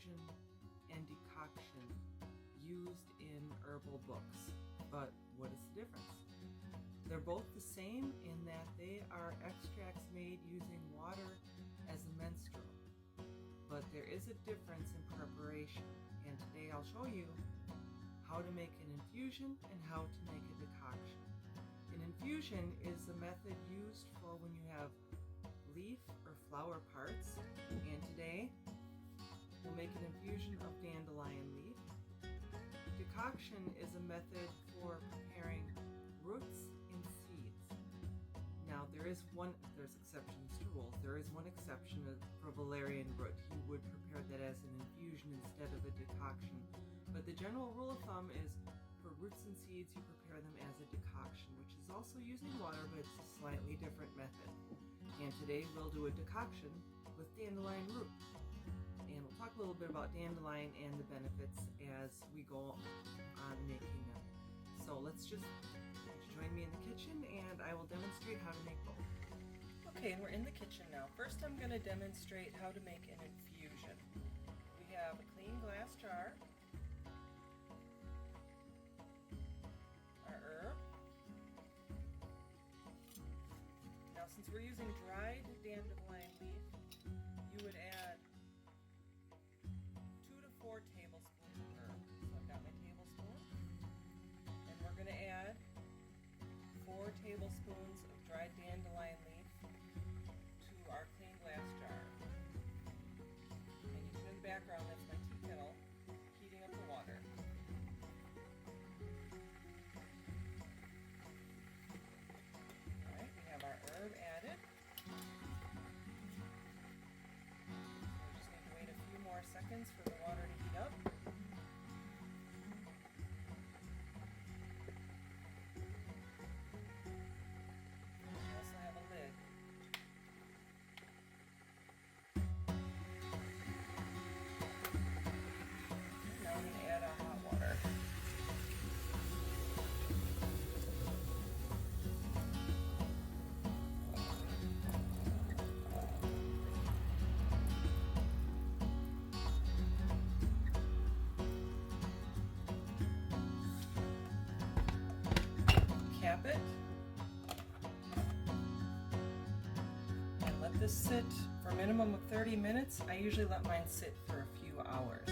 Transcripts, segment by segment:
infusion and decoction used in herbal books, but what is the difference? They're both the same in that they are extracts made using water as a menstruum, but there is a difference in preparation, and today I'll show you how to make an infusion and how to make a decoction. An infusion is a method used for when you have leaf or flower parts, and today we'll make an infusion of dandelion leaf. Decoction is a method for preparing roots and seeds. Now there's exceptions to rules. There is one exception for valerian root. You would prepare that as an infusion instead of a decoction. But the general rule of thumb is for roots and seeds you prepare them as a decoction, which is also using water, but it's a slightly different method. And today we'll do a decoction with dandelion root. And we'll talk a little bit about dandelion and the benefits as we go on making them. So let's just join me in the kitchen and I will demonstrate how to make both. Okay, and we're in the kitchen now. First I'm going to demonstrate how to make an infusion. We have a clean glass jar, our herb. Now since we're using dried dandelion leaf, you would add 2 to 4 tablespoons of herb. So I've got my tablespoon, and we're going to add 4 tablespoons of dried dandelion leaf to our clean glass jar. And you see in the background, that's my tea kettle heating up the water. Alright, we have our herb added. Wait a few more seconds for the water to heat up. We also have a lid. Now we're going to add our hot water. Cap it and let this sit for a minimum of 30 minutes. I usually let mine sit for a few hours.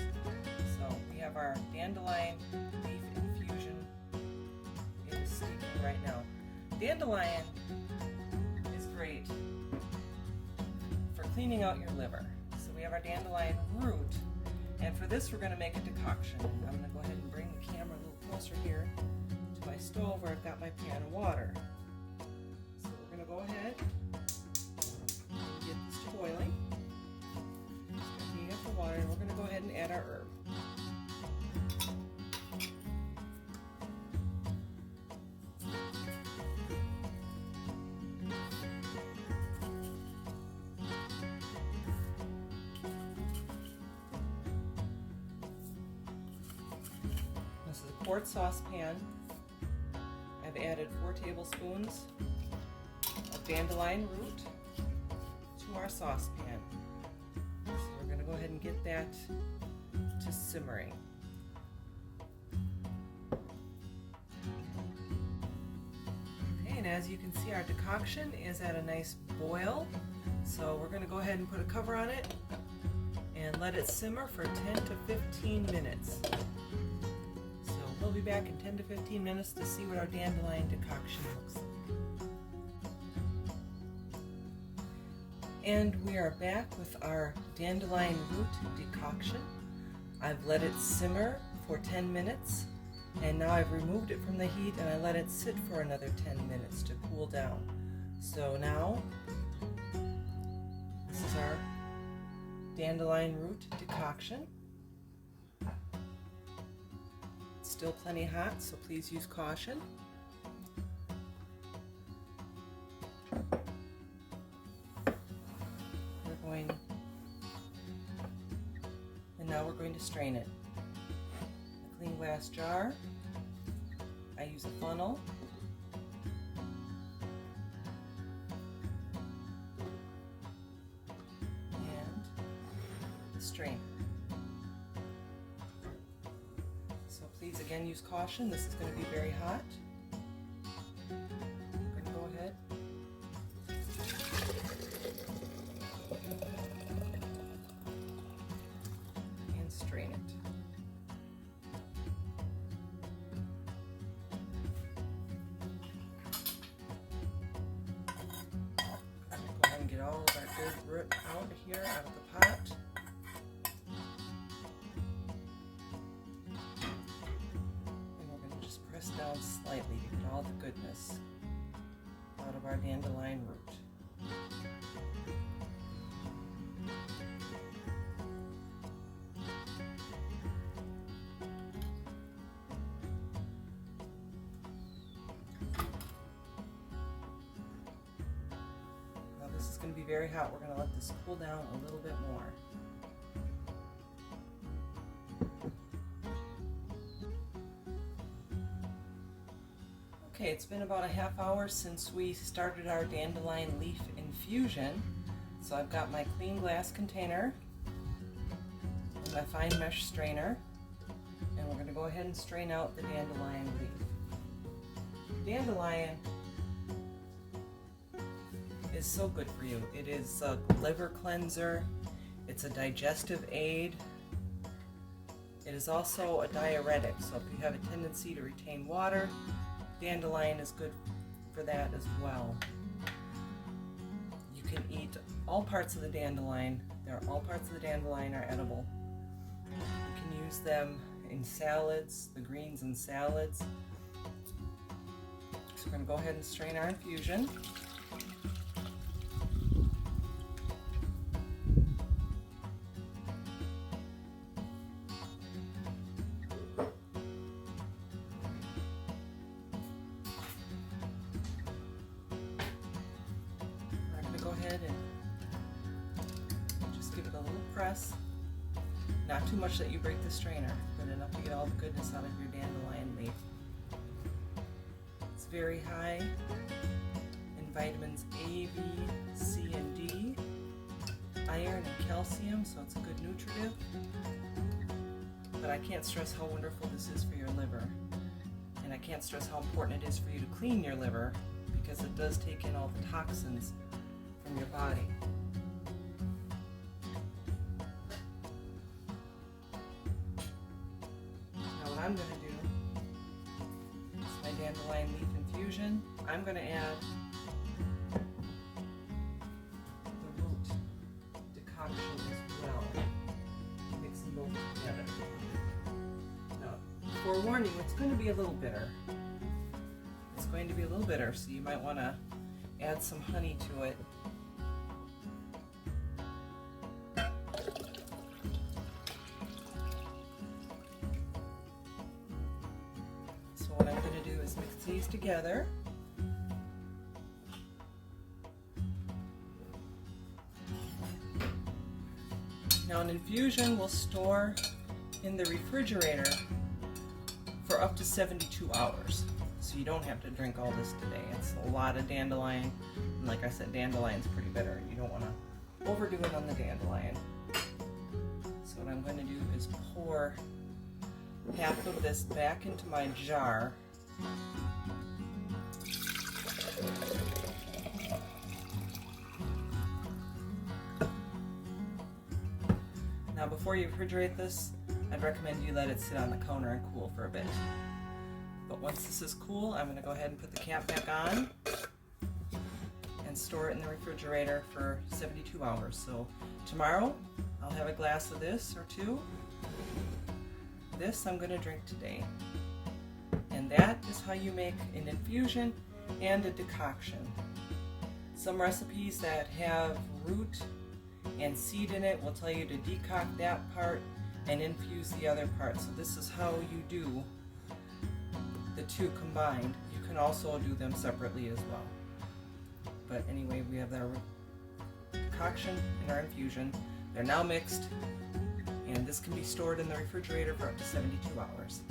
So we have our dandelion leaf infusion. It is steeping right now. Dandelion is great for cleaning out your liver. So we have our dandelion root, and for this we're going to make a decoction. I'm going to go ahead and bring the camera a little closer here to my stove where I've got my pan of water. So we're going to go ahead and get this to boiling. Just going to heat up the water, and we're going to go ahead and add our herb. This is a quart saucepan. I've added 4 tablespoons of dandelion root to our saucepan. So we're going to go ahead and get that to simmering. Okay, and as you can see, our decoction is at a nice boil. So we're going to go ahead and put a cover on it and let it simmer for 10 to 15 minutes. We'll be back in 10 to 15 minutes to see what our dandelion decoction looks like. And we are back with our dandelion root decoction. I've let it simmer for 10 minutes, and now I've removed it from the heat and I let it sit for another 10 minutes to cool down. So now, this is our dandelion root decoction. Still plenty hot, so please use caution. And now we're going to strain it. A clean glass jar. I use a funnel. And a strainer. again, use caution. This is going to be very hot. We're going to go ahead. And strain it. Go ahead and get all of our good root out of here, out of the pot. Down slightly to get all the goodness out of our dandelion root. Now this is going to be very hot. We're going to let this cool down a little bit more. Okay, it's been about a half hour since we started our dandelion leaf infusion. So I've got my clean glass container and my fine mesh strainer, and we're going to go ahead and strain out the dandelion leaf. Dandelion is so good for you. It is a liver cleanser, it's a digestive aid, it is also a diuretic, so if you have a tendency to retain water, dandelion is good for that as well. You can eat all parts of the dandelion. All parts of the dandelion are edible. You can use them in salads, the greens in salads. So we're going to go ahead and strain our infusion. Go ahead and just give it a little press. Not too much that you break the strainer, but enough to get all the goodness out of your dandelion leaf. It's very high in vitamins A, B, C, and D, iron and calcium, so it's a good nutritive. But I can't stress how wonderful this is for your liver. And I can't stress how important it is for you to clean your liver, because it does take in all the toxins from your body. Now what I'm going to do is my dandelion leaf infusion. I'm going to add the root decoction as well. Mix them both together. Now, forewarning, it's going to be a little bitter. It's going to be a little bitter, so you might want to add some honey to it. What I'm going to do is mix these together. Now an infusion will store in the refrigerator for up to 72 hours. So you don't have to drink all this today. It's a lot of dandelion. And like I said, dandelion's pretty bitter. You don't want to overdo it on the dandelion. So what I'm going to do is pour half of this back into my jar. Now before you refrigerate this, I'd recommend you let it sit on the counter and cool for a bit. But once this is cool, I'm going to go ahead and put the cap back on and store it in the refrigerator for 72 hours. So tomorrow I'll have a glass of this or two. This I'm going to drink today. And that is how you make an infusion and a decoction. Some recipes that have root and seed in it will tell you to decoct that part and infuse the other part. So this is how you do the two combined. You can also do them separately as well. But anyway, we have our decoction and our infusion. They're now mixed, and this can be stored in the refrigerator for up to 72 hours.